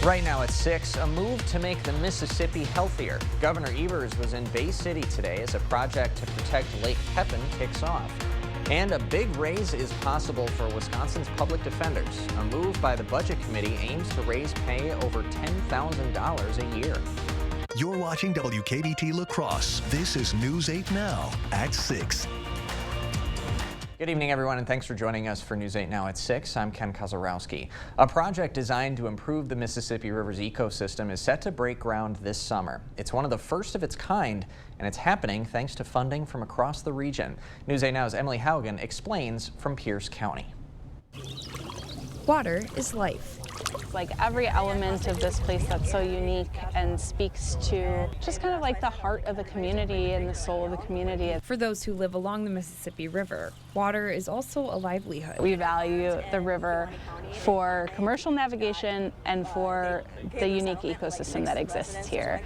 Right now at 6, a move to make the Mississippi healthier. Governor Evers was in Bay City today as a project to protect Lake Pepin kicks off. And a big raise is possible for Wisconsin's public defenders. A move by the Budget Committee aims to raise pay over $10,000 a year. You're watching WKBT La Crosse. This is News 8 Now at 6. Good evening, everyone, and thanks for joining us for News 8 Now at 6. I'm Ken Kozarowski. A project designed to improve the Mississippi River's ecosystem is set to break ground this summer. It's one of the first of its kind, and it's happening thanks to funding from across the region. News 8 Now's Emily Haugen explains from Pierce County. Water is life. It's like every element of this place that's so unique and speaks to just kind of like the heart of the community and the soul of the community. For those who live along the Mississippi River, water is also a livelihood. We value the river for commercial navigation and for the unique ecosystem that exists here.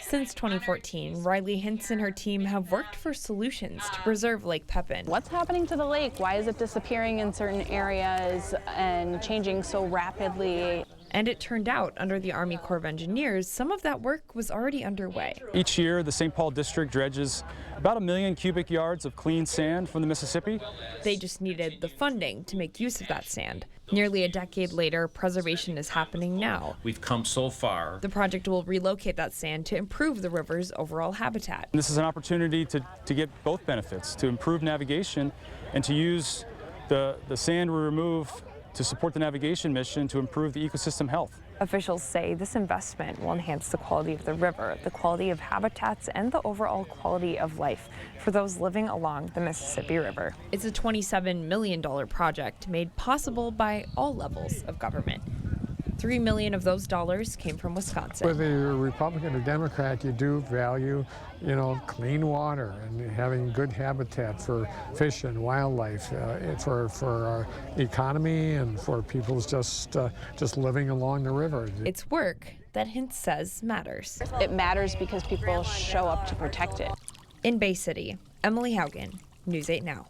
Since 2014, Riley Hintz and her team have worked for solutions to preserve Lake Pepin. What's happening to the lake? Why is it disappearing in certain areas and changing so rapidly? And it turned out, under the Army Corps of Engineers, some of that work was already underway. Each year, the St. Paul District dredges about 1 million cubic yards of clean sand from the Mississippi. They just needed the funding to make use of that sand. Nearly a decade later, preservation is happening now. We've come so far. The project will relocate that sand to improve the river's overall habitat. And this is an opportunity to get both benefits, to improve navigation and to use the sand we remove to support the navigation mission to improve the ecosystem health. Officials say this investment will enhance the quality of the river, the quality of habitats, and the overall quality of life for those living along the Mississippi River. It's a $27 million project made possible by all levels of government. $3 million of those dollars came from Wisconsin. Whether you're a Republican or Democrat, you do value, clean water and having good habitat for fish and wildlife, for our economy and for people's just living along the river. It's work that Hintz says matters. It matters because people show up to protect it. In Bay City, Emily Haugen, News 8 Now.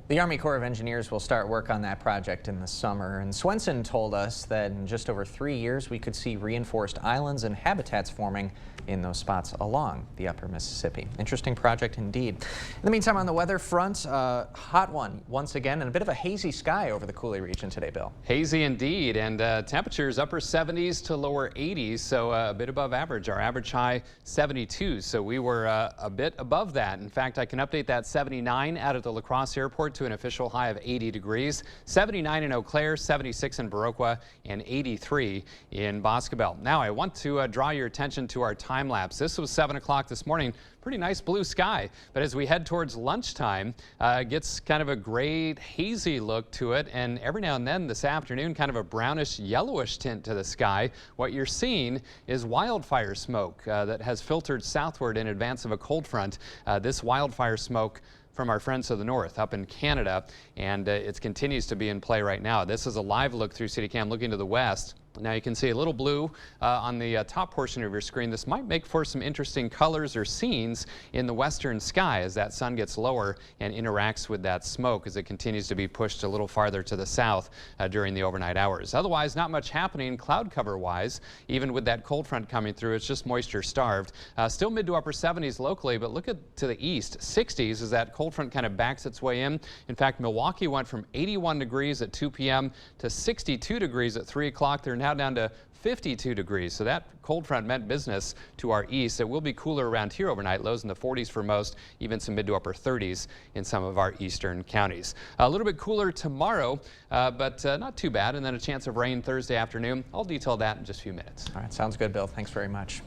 The Army Corps of Engineers will start work on that project in the summer, and Swenson told us that in just over 3 years we could see reinforced islands and habitats forming in those spots along the upper Mississippi. Interesting project indeed. In the meantime, on the weather front, hot one once again, and a bit of a hazy sky over the Coulee region today, Bill. Hazy indeed, and temperatures upper 70s to lower 80s, so a bit above average. Our average high 72, so we were a bit above that. In fact, I can update that 79 out at the La Crosse Airport to an official high of 80 degrees, 79 in Eau Claire, 76 in Viroqua, and 83 in Boscobel. Now, I want to draw your attention to our time lapse. This was 7 o'clock this morning. Pretty nice blue sky, but as we head towards lunchtime, it gets kind of a gray, hazy look to it, and every now and then this afternoon, kind of a brownish, yellowish tint to the sky. What you're seeing is wildfire smoke that has filtered southward in advance of a cold front. This wildfire smoke from our friends to the north up in Canada, and it continues to be in play right now. This is a live look through CityCam looking to the west. Now you can see a little blue on the top portion of your screen. This might make for some interesting colors or scenes in the western sky as that sun gets lower and interacts with that smoke as it continues to be pushed a little farther to the south during the overnight hours. Otherwise, not much happening cloud cover wise. Even with that cold front coming through, it's just moisture starved. Still mid to upper 70s locally, but look to the east, 60s as that cold front kind of backs its way in. In fact, Milwaukee went from 81 degrees at 2 p.m. to 62 degrees at 3 o'clock. They're now down to 52 degrees, so that cold front meant business to our east. It will be cooler around here overnight, lows in the 40s for most, even some mid to upper 30s in some of our eastern counties. A little bit cooler tomorrow, but not too bad, and then a chance of rain Thursday afternoon. I'll detail that in just a few minutes. All right, sounds good, Bill. Thanks very much.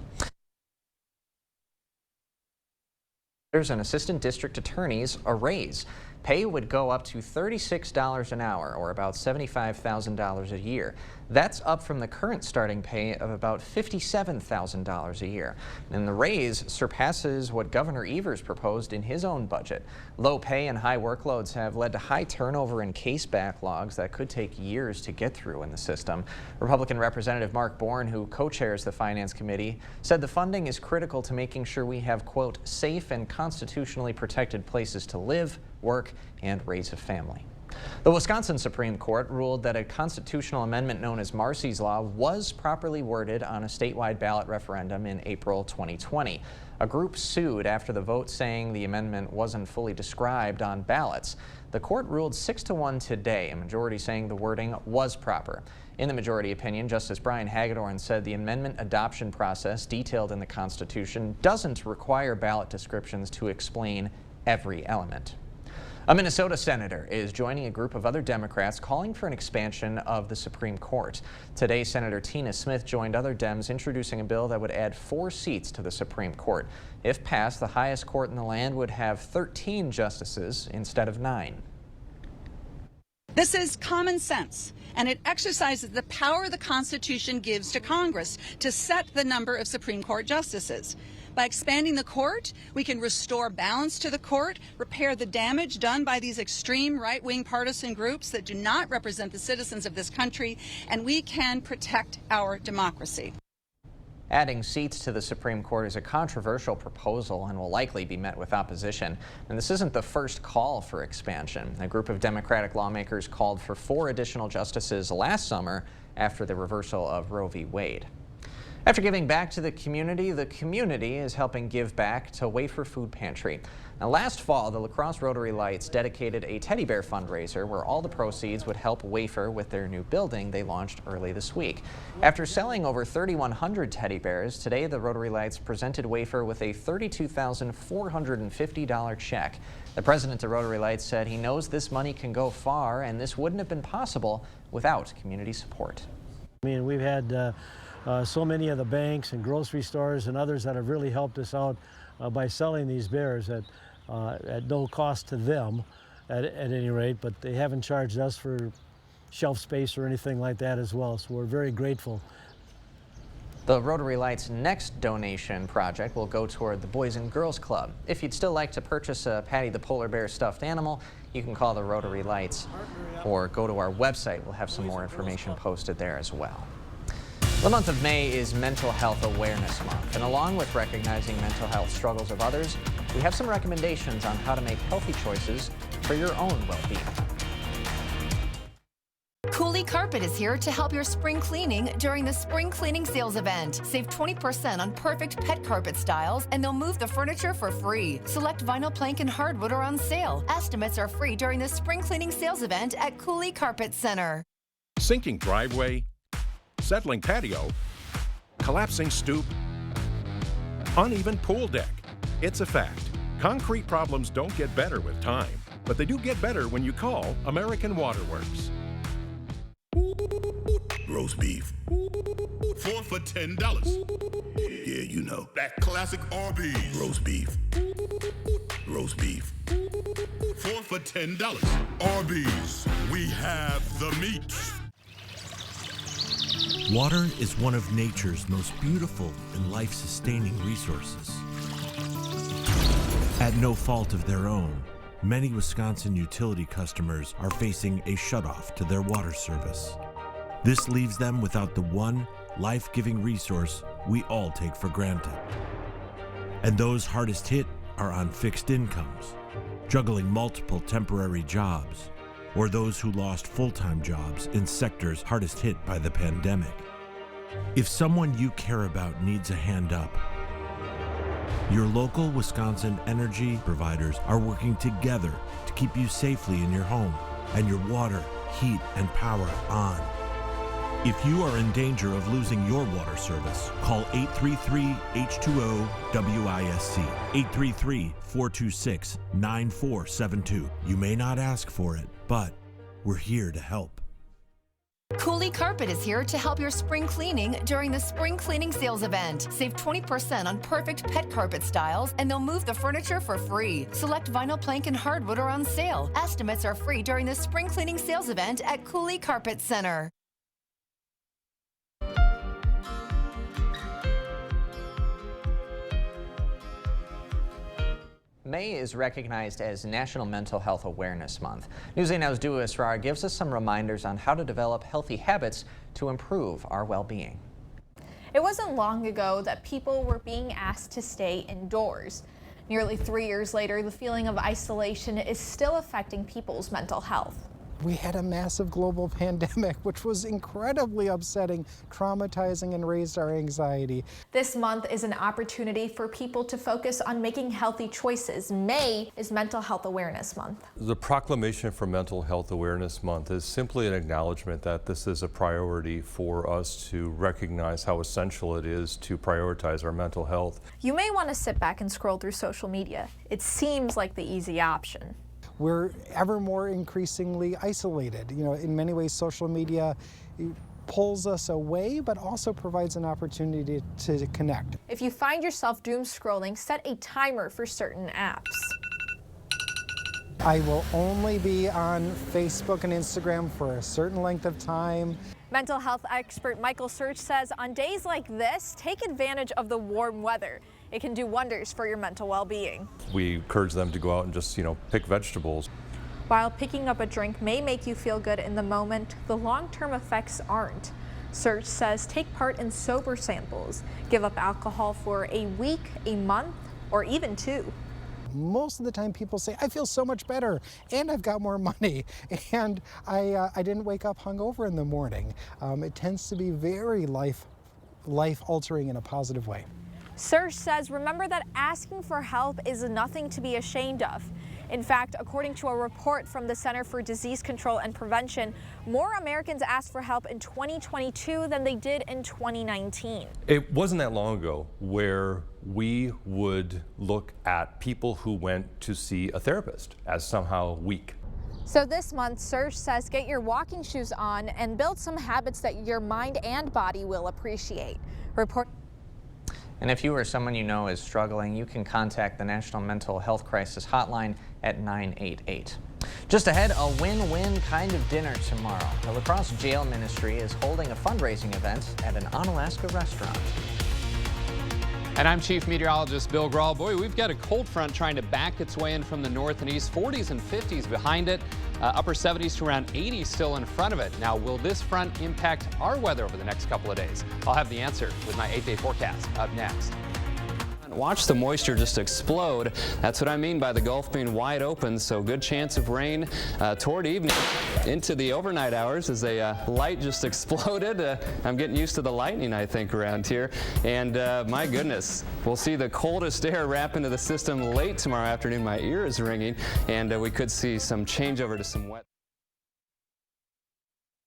There's an assistant district attorney's a raise. Pay would go up to $36 an hour, or about $75,000 a year. That's up from the current starting pay of about $57,000 a year. And the raise surpasses what Governor Evers proposed in his own budget. Low pay and high workloads have led to high turnover and case backlogs that could take years to get through in the system. Republican Representative Mark Bourne, who co-chairs the Finance Committee, said the funding is critical to making sure we have, quote, safe and constitutionally protected places to live, work, and raise a family. The Wisconsin Supreme Court ruled that a constitutional amendment known as Marsy's Law was properly worded on a statewide ballot referendum in April 2020. A group sued after the vote, saying the amendment wasn't fully described on ballots. The court ruled 6-1 today, a majority saying the wording was proper. In the majority opinion, Justice Brian Hagedorn said the amendment adoption process detailed in the Constitution doesn't require ballot descriptions to explain every element. A Minnesota senator is joining a group of other Democrats calling for an expansion of the Supreme Court. Today, Senator Tina Smith joined other Dems introducing a bill that would add 4 seats to the Supreme Court. If passed, the highest court in the land would have 13 justices instead of 9. This is common sense, and it exercises the power the Constitution gives to Congress to set the number of Supreme Court justices. By expanding the court, we can restore balance to the court, repair the damage done by these extreme right-wing partisan groups that do not represent the citizens of this country, and we can protect our democracy. Adding seats to the Supreme Court is a controversial proposal and will likely be met with opposition. And this isn't the first call for expansion. A group of Democratic lawmakers called for 4 additional justices last summer after the reversal of Roe v. Wade. After giving back to the community is helping give back to Wafer Food Pantry. Now, last fall, the La Crosse Rotary Lights dedicated a teddy bear fundraiser where all the proceeds would help Wafer with their new building they launched early this week. After selling over 3,100 teddy bears, today the Rotary Lights presented Wafer with a $32,450 check. The president of Rotary Lights said he knows this money can go far, and this wouldn't have been possible without community support. I mean, we've had so many of the banks and grocery stores and others that have really helped us out by selling these bears at no cost to them at any rate, but they haven't charged us for shelf space or anything like that as well, so we're very grateful. The Rotary Lights' next donation project will go toward the Boys and Girls Club. If you'd still like to purchase a Patty the Polar Bear stuffed animal, you can call the Rotary Lights or go to our website. We'll have some more information posted there as well. The month of May is Mental Health Awareness Month, and along with recognizing mental health struggles of others, we have some recommendations on how to make healthy choices for your own well-being. Cooley Carpet is here to help your spring cleaning during the spring cleaning sales event. Save 20% on perfect pet carpet styles, and they'll move the furniture for free. Select vinyl plank and hardwood are on sale. Estimates are free during the spring cleaning sales event at Cooley Carpet Center. Sinking driveway, settling patio, collapsing stoop, uneven pool deck. It's a fact. Concrete problems don't get better with time, but they do get better when you call American Water Works. Roast beef. 4 for $10. Yeah, you know. That classic Arby's. Roast beef. Roast beef. 4 for $10. Arby's. We have the meat. Water is one of nature's most beautiful and life-sustaining resources. At no fault of their own, many Wisconsin utility customers are facing a shutoff to their water service. This leaves them without the one life-giving resource we all take for granted. And those hardest hit are on fixed incomes, juggling multiple temporary jobs, or those who lost full-time jobs in sectors hardest hit by the pandemic. If someone you care about needs a hand up, your local Wisconsin energy providers are working together to keep you safely in your home and your water, heat, and power on. If you are in danger of losing your water service, call 833-H2O-WISC, 833-426-9472. You may not ask for it, but we're here to help. Cooley Carpet is here to help your spring cleaning during the spring cleaning sales event. Save 20% on perfect pet carpet styles, and they'll move the furniture for free. Select vinyl plank and hardwood are on sale. Estimates are free during the spring cleaning sales event at Cooley Carpet Center. May is recognized as National Mental Health Awareness Month. News 8 Now's Dua Israr gives us some reminders on how to develop healthy habits to improve our well-being. It wasn't long ago that people were being asked to stay indoors. Nearly 3 years later, the feeling of isolation is still affecting people's mental health. We had a massive global pandemic, which was incredibly upsetting, traumatizing, and raised our anxiety. This month is an opportunity for people to focus on making healthy choices. May is Mental Health Awareness Month. The proclamation for Mental Health Awareness Month is simply an acknowledgement that this is a priority for us to recognize how essential it is to prioritize our mental health. You may want to sit back and scroll through social media. It seems like the easy option. We're ever more increasingly isolated. You know, in many ways, social media pulls us away, but also provides an opportunity to connect. If you find yourself doom scrolling, set a timer for certain apps. I will only be on Facebook and Instagram for a certain length of time. Mental health expert Michael Search says on days like this, take advantage of the warm weather. It can do wonders for your mental well-being. We encourage them to go out and just, pick vegetables. While picking up a drink may make you feel good in the moment, the long-term effects aren't. Search says take part in sober samples. Give up alcohol for a week, a month, or even 2. Most of the time people say, I feel so much better and I've got more money and I didn't wake up hungover in the morning. It tends to be very life-altering in a positive way. Search says remember that asking for help is nothing to be ashamed of. In fact, according to a report from the Center for Disease Control and Prevention, more Americans asked for help in 2022 than they did in 2019. It wasn't that long ago where we would look at people who went to see a therapist as somehow weak. So this month, Search says get your walking shoes on and build some habits that your mind and body will appreciate. And if you or someone you know is struggling, you can contact the National Mental Health Crisis Hotline at 988. Just ahead, a win-win kind of dinner tomorrow. The La Crosse Jail Ministry is holding a fundraising event at an Onalaska restaurant. And I'm Chief Meteorologist Bill Grahl. Boy, we've got a cold front trying to back its way in from the north and east. 40s and 50s behind it. Upper 70s to around 80 still in front of it. Now, will this front impact our weather over the next couple of days? I'll have the answer with my 8-day forecast up next. Watch the moisture just explode. That's what I mean by the Gulf being wide open, so good chance of rain toward evening into the overnight hours as a light just exploded. I'm getting used to the lightning, I think, around here. And my goodness, we'll see the coldest air wrap into the system late tomorrow afternoon. My ear is ringing, and we could see some changeover to some wet.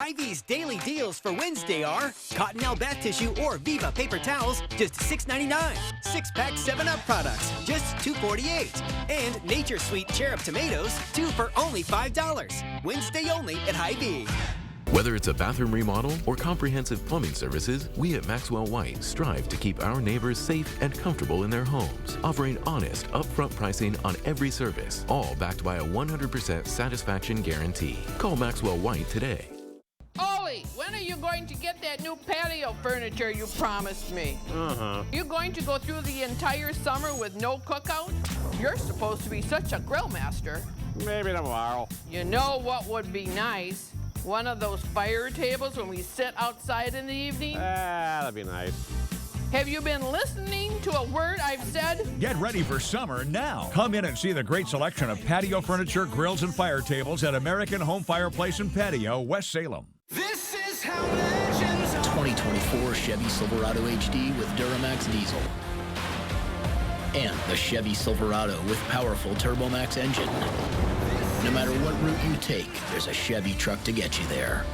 Hy-Vee's daily deals for Wednesday are Cottonelle bath tissue or Viva paper towels, just $6.99. 6-pack 7-Up products, just $2.48. And Nature Sweet Cherub tomatoes, 2 for only $5. Wednesday only at Hy-Vee. Whether it's a bathroom remodel or comprehensive plumbing services, we at Maxwell White strive to keep our neighbors safe and comfortable in their homes, offering honest, upfront pricing on every service, all backed by a 100% satisfaction guarantee. Call Maxwell White today. Ollie, when are you going to get that new patio furniture you promised me? You going to go through the entire summer with no cookout? You're supposed to be such a grill master. Maybe tomorrow. You know what would be nice? One of those fire tables when we sit outside in the evening? That'd be nice. Have you been listening to a word I've said? Get ready for summer now. Come in and see the great selection of patio furniture, grills, and fire tables at American Home Fireplace and Patio, West Salem. This is how legends are. 2024 Chevy Silverado HD with Duramax diesel. And the Chevy Silverado with powerful TurboMax engine. No matter what route you take, there's a Chevy truck to get you there.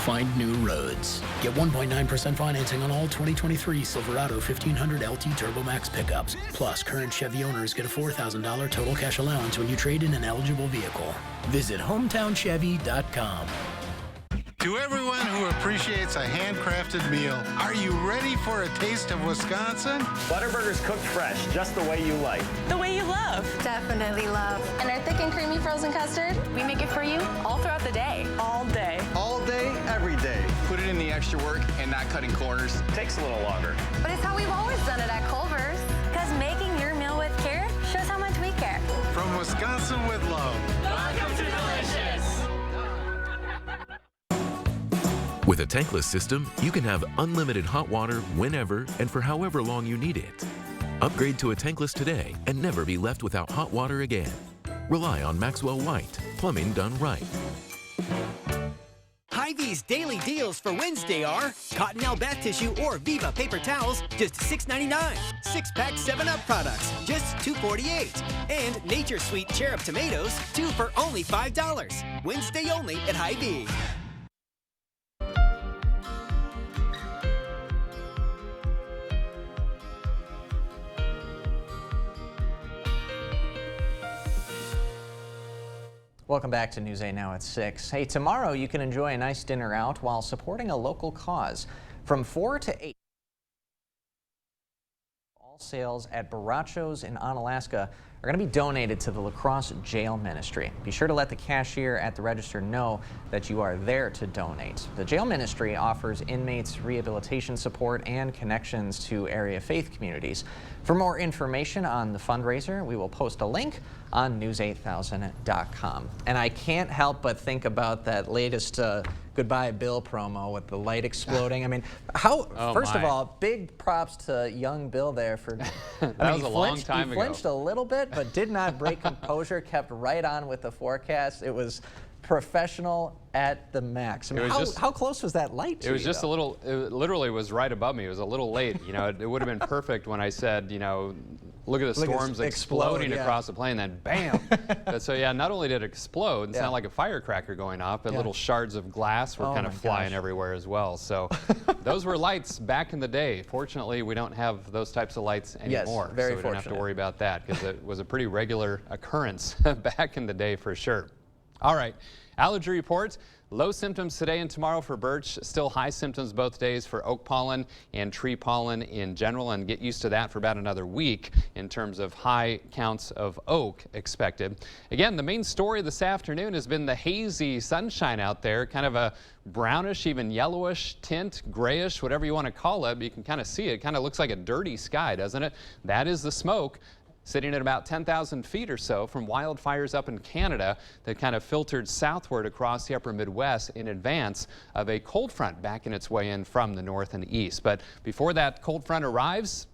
Find new roads. Get 1.9% financing on all 2023 Silverado 1500 LT TurboMax pickups. Plus, current Chevy owners get a $4,000 total cash allowance when you trade in an eligible vehicle. Visit HometownChevy.com. To everyone who appreciates a handcrafted meal, are you ready for a taste of Wisconsin? Butterburger's cooked fresh, just the way you like. The way you love. Definitely love. And our thick and creamy frozen custard, we make it for you all throughout the day. All day. All day, every day. Put it in the extra work and not cutting corners. Takes a little longer. But it's how we've always done it at Culver's. Because making your meal with care shows how much we care. From Wisconsin with love. Welcome to Delicious. With a tankless system, you can have unlimited hot water whenever and for however long you need it. Upgrade to a tankless today and never be left without hot water again. Rely on Maxwell White, plumbing done right. These daily deals for Wednesday are Cottonelle bath tissue or Viva paper towels, just $6.99. 6-pack 7-Up products, just $2.48. And Nature Sweet cherub tomatoes, 2 for only $5. Wednesday only at Hy-Vee. Welcome back to News 8 Now at 6. Hey, tomorrow you can enjoy a nice dinner out while supporting a local cause. From 4 to 8, all sales at Barachos in Onalaska are going to be donated to the La Crosse Jail Ministry. Be sure to let the cashier at the register know that you are there to donate. The jail ministry offers inmates rehabilitation support and connections to area faith communities. For more information on the fundraiser, we will post a link on news8000.com. And I can't help but think about that latest Goodbye Bill promo with the light exploding. I mean, first of all, big props to young Bill there for that was a long time ago. He flinched a little bit, but did not break composure, kept right on with the forecast. It was professional at the max. I mean, how close was that light to you? It was just a little, it literally was right above me. It was a little late. You know, it would have been perfect when I said, you know, look at the storms exploding across the plane, then bam. So yeah, not only did it explode and sound like a firecracker going off, but little shards of glass were kind of flying everywhere as well. So those were lights back in the day. Fortunately, we don't have those types of lights anymore. Very so we don't have to worry about that because it was a pretty regular occurrence back in the day for sure. All right, allergy reports. Low symptoms today and tomorrow for birch, still high symptoms both days for oak pollen and tree pollen in general, and get used to that for about another week in terms of high counts of oak expected. Again, the main story this afternoon has been the hazy sunshine out there, kind of a brownish, even yellowish tint, grayish, whatever you want to call it. But you can kind of see it. It kind of looks like a dirty sky, doesn't it? That is the smoke sitting at about 10,000 feet or so from wildfires up in Canada that kind of filtered southward across the upper Midwest in advance of a cold front backing its way in from the north and east. But before that cold front arrives,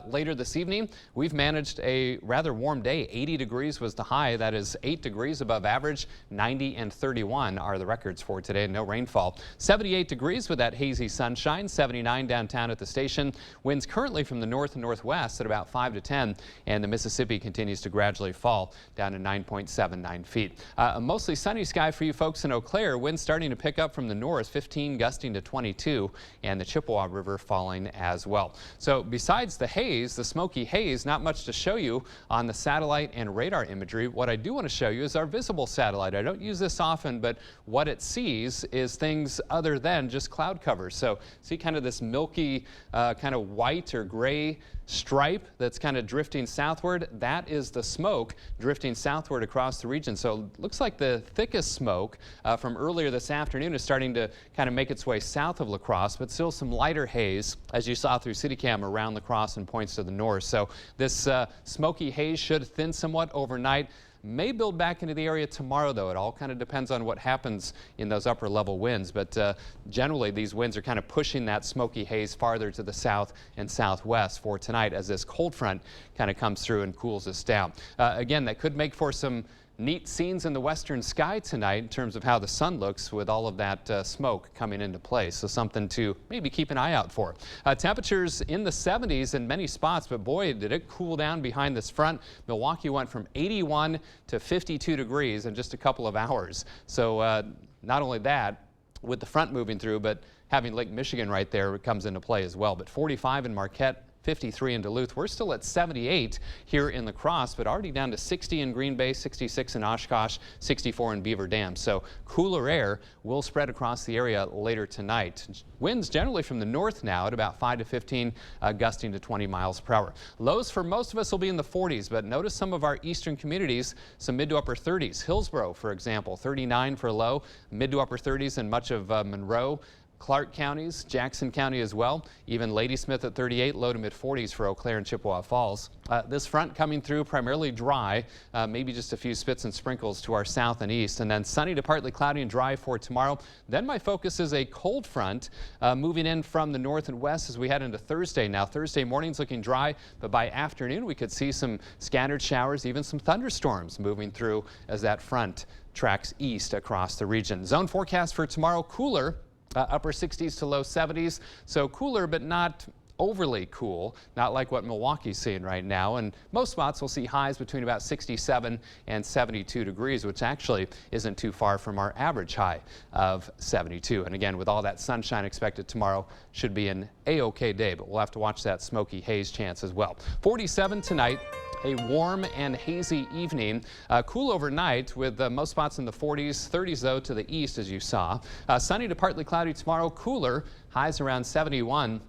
later this evening, we've managed a rather warm day. 80 degrees was the high. That is 8 degrees above average. 90 and 31 are the records for today. No rainfall. 78 degrees with that hazy sunshine. 79 downtown at the station. Winds currently from the north and northwest at about 5 to 10. And the Mississippi continues to gradually fall down to 9.79 feet. A mostly sunny sky for you folks in Eau Claire. Winds starting to pick up from the north, 15 gusting to 22. And the Chippewa River falling as well. So besides the haze, the smoky haze, not much to show you on the satellite and radar imagery. What I do want to show you is our visible satellite. I don't use this often, but what it sees is things other than just cloud cover. So see kind of this milky kind of white or gray stripe that's kind of drifting southward. That is the smoke drifting southward across the region. So it looks like the thickest smoke from earlier this afternoon is starting to kind of make its way south of La Crosse, but still some lighter haze, as you saw through CityCam, around La Crosse and points to the north. So this smoky haze should thin somewhat overnight. May build back into the area tomorrow, though. It all kind of depends on what happens in those upper level winds. But generally, these winds are kind of pushing that smoky haze farther to the south and southwest for tonight as this cold front kind of comes through and cools us down. Again, that could make for some neat scenes in the western sky tonight in terms of how the sun looks with all of that smoke coming into place. So something to maybe keep an eye out for. Temperatures in the 70s in many spots, but boy, did it cool down behind this front. Milwaukee went from 81 to 52 degrees in just a couple of hours. So not only that, with the front moving through, but having Lake Michigan right there comes into play as well. But 45 in Marquette, 53 in Duluth. We're still at 78 here in La Crosse, but already down to 60 in Green Bay, 66 in Oshkosh, 64 in Beaver Dam. So cooler air will spread across the area later tonight. Winds generally from the north now at about 5 to 15, gusting to 20 miles per hour. Lows for most of us will be in the 40s, but notice some of our eastern communities, some mid to upper 30s. Hillsborough, for example, 39 for a low, mid to upper 30s in much of Monroe. Clark counties, Jackson County as well, even Ladysmith at 38, low to mid 40s for Eau Claire and Chippewa Falls. This front coming through primarily dry, maybe just a few spits and sprinkles to our south and east, and then sunny to partly cloudy and dry for tomorrow. Then my focus is a cold front moving in from the north and west as we head into Thursday. Now Thursday morning's looking dry, but by afternoon we could see some scattered showers, even some thunderstorms moving through as that front tracks east across the region. Zone forecast for tomorrow, cooler Upper 60s to low 70s, so cooler but not overly cool, not like what Milwaukee's seeing right now. And most spots will see highs between about 67 and 72 degrees, which actually isn't too far from our average high of 72. And again, with all that sunshine expected tomorrow, should be an a-okay day, but we'll have to watch that smoky haze chance as well. 47 tonight. A warm and hazy evening. Cool overnight with most spots in the 40s, 30s though to the east as you saw. Sunny to partly cloudy tomorrow, cooler, highs around 71.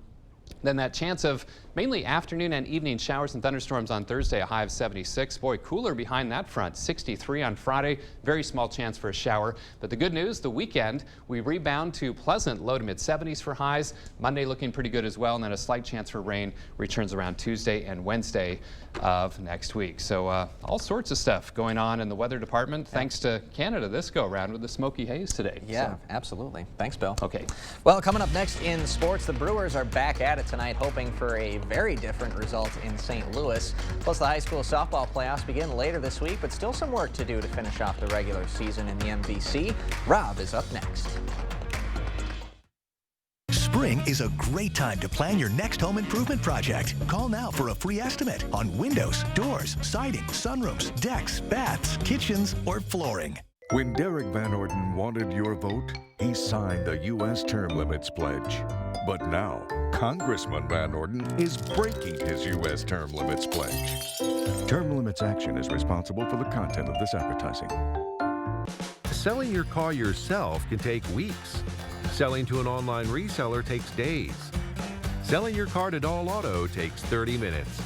Then that chance of mainly afternoon and evening showers and thunderstorms on Thursday, a high of 76. Boy, cooler behind that front, 63 on Friday. Very small chance for a shower. But the good news, the weekend, we rebound to pleasant low to mid 70s for highs. Monday looking pretty good as well. And then a slight chance for rain returns around Tuesday and Wednesday of next week. So all sorts of stuff going on in the weather department. Thanks to Canada this go around with the smoky haze today. Yeah, absolutely. Thanks, Bill. Okay. Well, coming up next in sports, the Brewers are back at it tonight, hoping for a very different result in St. Louis. Plus, the high school softball playoffs begin later this week, but still some work to do to finish off the regular season in the MVC. Rob is up next. Spring is a great time to plan your next home improvement project. Call now for a free estimate on windows, doors, siding, sunrooms, decks, baths, kitchens, or flooring. When Derek Van Orden wanted your vote, he signed the U.S. Term Limits Pledge. But now, Congressman Van Orden is breaking his U.S. Term Limits Pledge. Term Limits Action is responsible for the content of this advertising. Selling your car yourself can take weeks. Selling to an online reseller takes days. Selling your car to Dahl Auto takes 30 minutes.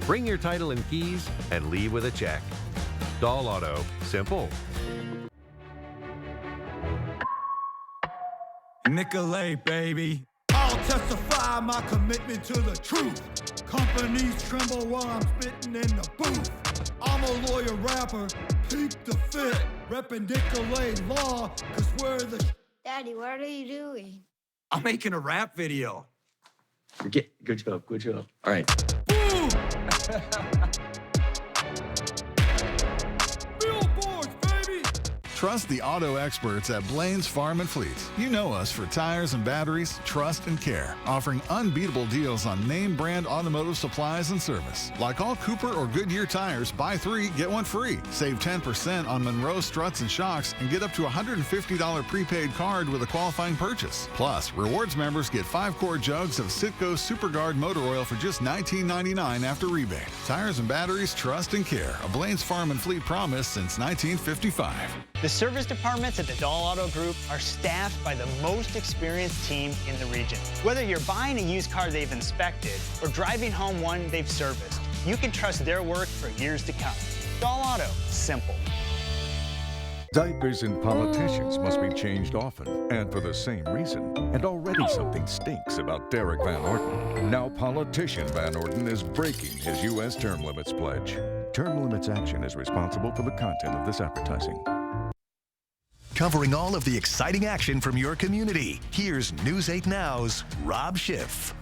Bring your title and keys and leave with a check. Dahl Auto, simple. Nicolay, baby. I'll testify my commitment to the truth. Companies tremble while I'm spitting in the booth. I'm a lawyer rapper, peak the fit. Reppin' Nicolay law, cause we're the Daddy, what are you doing? I'm making a rap video. Good job, good job. All right. Boom! Trust the auto experts at Blaine's Farm and Fleet. You know us for tires and batteries, trust and care, offering unbeatable deals on name brand automotive supplies and service. Like all Cooper or Goodyear tires, buy 3, get 1 free. Save 10% on Monroe struts and shocks and get up to a $150 prepaid card with a qualifying purchase. Plus, rewards members get 5 quart jugs of Citgo SuperGuard motor oil for just $19.99 after rebate. Tires and batteries, trust and care. A Blaine's Farm and Fleet promise since 1955. The service departments at the Dahl Auto Group are staffed by the most experienced team in the region. Whether you're buying a used car they've inspected or driving home one they've serviced, you can trust their work for years to come. Dahl Auto, simple. Diapers in politicians must be changed often, and for the same reason. And already something stinks about Derek Van Orden. Now politician Van Orden is breaking his U.S. Term Limits Pledge. Term Limits Action is responsible for the content of this advertising. Covering all of the exciting action from your community, here's News 8 Now's Rob Schiff.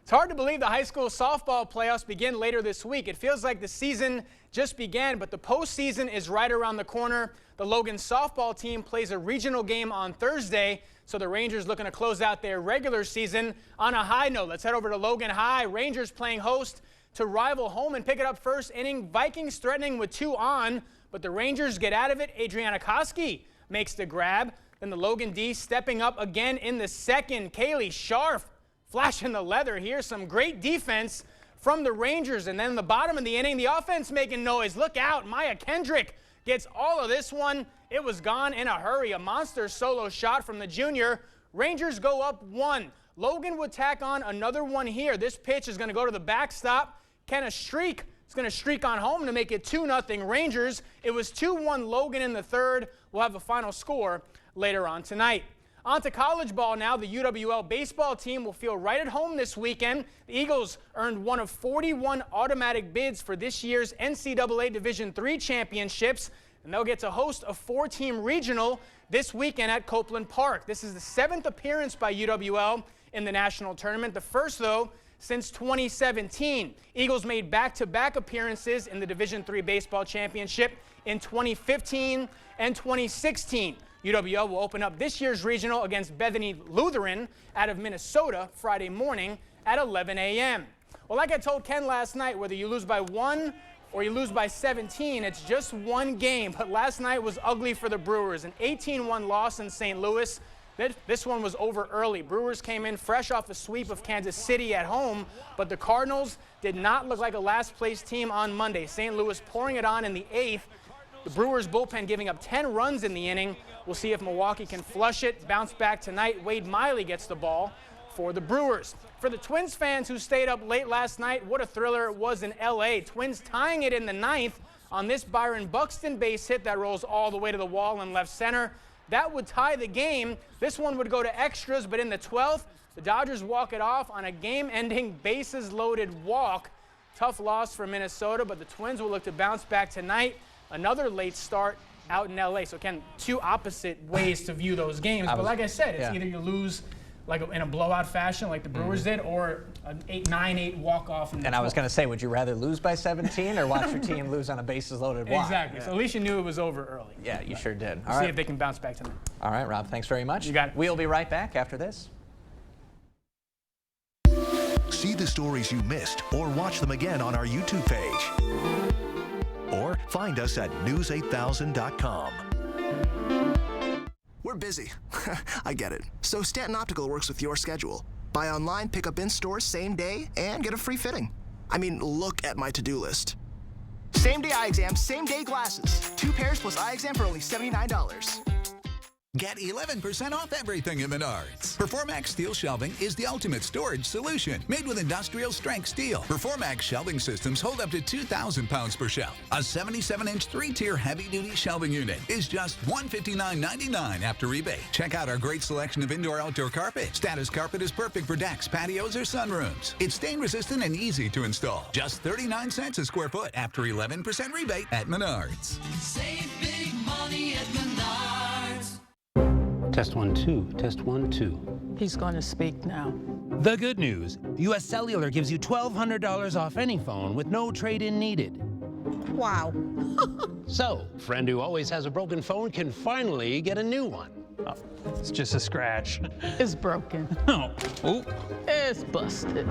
It's hard to believe the high school softball playoffs begin later this week. It feels like the season just began, but the postseason is right around the corner. The Logan softball team plays a regional game on Thursday, so the Rangers looking to close out their regular season on a high note. Let's head over to Logan High. Rangers playing host to rival home and pick it up first inning. Vikings threatening with 2 on, but the Rangers get out of it. Adriana Koski makes the grab. Then the Logan D stepping up again in the second. Kaylee Scharf flashing the leather here. Some great defense from the Rangers. And then in the bottom of the inning, the offense making noise. Look out, Maya Kendrick gets all of this one. It was gone in a hurry. A monster solo shot from the junior. Rangers go up 1. Logan would tack on another one here. This pitch is going to go to the backstop. Kenna Streak is going to streak on home to make it 2-0 Rangers. It was 2-1 Logan in the third. We'll have a final score later on tonight. On to college ball now. The UWL baseball team will feel right at home this weekend. The Eagles earned one of 41 automatic bids for this year's NCAA Division III championships, and they'll get to host a 4-team regional this weekend at Copeland Park. This is the 7th appearance by UWL in the national tournament. The first, though, since 2017. Eagles made back-to-back appearances in the Division III baseball championship in 2015 and 2016. UWO will open up this year's regional against Bethany Lutheran out of Minnesota Friday morning at 11 a.m. Well, like I told Ken last night, whether you lose by 1 or you lose by 17, it's just one game. But last night was ugly for the Brewers, an 18-1 loss in St. Louis. This one was over early. Brewers came in fresh off a sweep of Kansas City at home, but the Cardinals did not look like a last-place team on Monday. St. Louis pouring it on in the 8th. The Brewers bullpen giving up 10 runs in the inning. We'll see if Milwaukee can flush it, bounce back tonight. Wade Miley gets the ball for the Brewers. For the Twins fans who stayed up late last night, what a thriller it was in L.A. Twins tying it in the 9th on this Byron Buxton base hit that rolls all the way to the wall in left center. That would tie the game. This one would go to extras, but in the 12th, the Dodgers walk it off on a game-ending bases-loaded walk. Tough loss for Minnesota, but the Twins will look to bounce back tonight. Another late start out in L.A. So, Ken, two opposite ways to view those games. But like I said, it's either you lose like in a blowout fashion like the Brewers did, or an 9-8 walk-off. And I was going to say, would you rather lose by 17 or watch your team lose on a bases-loaded walk? Exactly. So at least you knew it was over early. Yeah, you sure did. We'll see if they can bounce back tonight. All right, Rob, thanks very much. You got it. We'll be right back after this. See the stories you missed or watch them again on our YouTube page. Or find us at news8000.com. We're busy. I get it. So Stanton Optical works with your schedule. Buy online, pick up in store same day, and get a free fitting. I mean, look at my to-do list. Same day eye exam, same day glasses. 2 pairs plus eye exam for only $79. Get 11% off everything at Menards. Performax steel shelving is the ultimate storage solution, made with industrial strength steel. Performax shelving systems hold up to 2,000 pounds per shelf. A 77-inch 3-tier heavy-duty shelving unit is just $159.99 after rebate. Check out our great selection of indoor-outdoor carpet. Status carpet is perfect for decks, patios, or sunrooms. It's stain-resistant and easy to install. Just 39 cents a square foot after 11% rebate at Menards. Save big money at Menards. Test 1, 2. Test 1, 2. He's going to speak now. The good news. U.S. Cellular gives you $1,200 off any phone with no trade-in needed. Wow. So, friend who always has a broken phone can finally get a new one. Oh, it's just a scratch. It's broken. Oh. Oh. It's busted.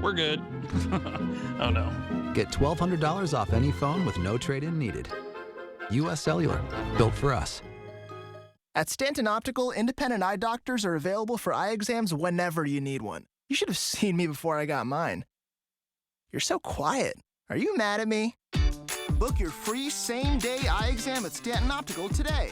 We're good. Oh, no. Get $1,200 off any phone with no trade-in needed. U.S. Cellular. Built for us. At Stanton Optical, independent eye doctors are available for eye exams whenever you need one. You should have seen me before I got mine. You're so quiet. Are you mad at me? Book your free same-day eye exam at Stanton Optical today.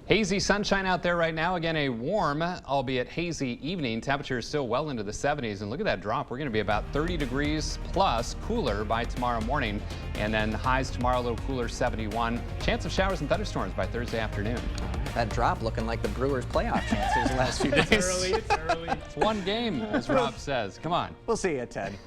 Hazy sunshine out there right now. Again, a warm, albeit hazy evening. Temperatures still well into the 70s. And look at that drop. We're going to be about 30 degrees plus cooler by tomorrow morning. And then highs tomorrow, a little cooler, 71. Chance of showers and thunderstorms by Thursday afternoon. That drop looking like the Brewers' playoff chances the last few days. It's early. It's one game, as Rob says. Come on. We'll see you at 10.